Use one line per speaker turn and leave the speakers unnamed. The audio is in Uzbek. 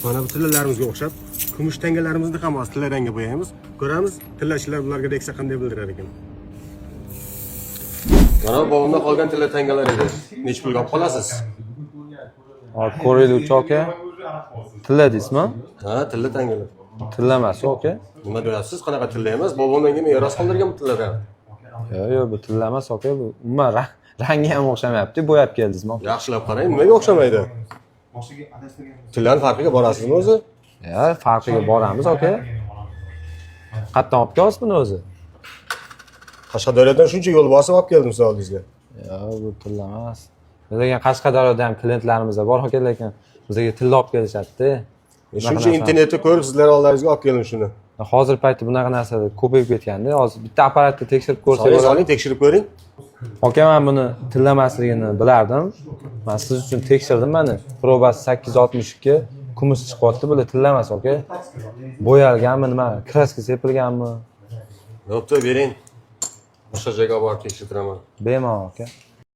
Mana bu tillalarimizga o'xshab, kumush tangalarimizni ham hozir tilla rangga bo'yaymiz. Ko'ramiz, tillachilar bularga deksa qanday bildirar ekan. Mana bobomda qolgan tilla tangalar edi. Nech pulga olib qolasiz?
Hop, ko'raylik aka. Tilla deysizmi?
Ha, tilla tangalar.
Tilla emas, aka.
Nima deyapsiz? Qanaqa tilla emas? Bobomdan keyin meros qoldirgan bu tillardan.
Yo'q, bu tilla emas, aka. Bu umuman rangi ham o'xshamayapti, bo'yab keldingizmi?
Yaxshilab qarang, nimaga o'xshamaydi? Tillarning farqiga borasizmi o'zi?
Farqiga boramiz, aka. Qayerdan olib kelasiz buni o'zi?
Qashqadaryodan shuncha yo'l bosib olib keldim siz oldingizga.
Yo'q, bu tilla emas. Lekin Qashqadaryoda ham klientlarimiz bor aka, lekin bizga tilla olib kelishadi-da.
Shuncha internetda ko'rib sizlar oldingizga olib keldim shuni.
Hozir payti bunaqa narsalar ko'payib ketganda, hozir bitta apparatda tekshirib ko'rsak
Soling, tekshirib ko'ring.
Aka, men buni tillamasligini bilardim. Men siz uchun tekshirdim mana. Probasi 862 kumush chiqyapti, bular tilla emas, aka. Bo'yalganmi, nima? Kraska sepilganmi?
Bo'pti, bering. O'sha joyga borib tekshirtiraman.
Bemalol, aka.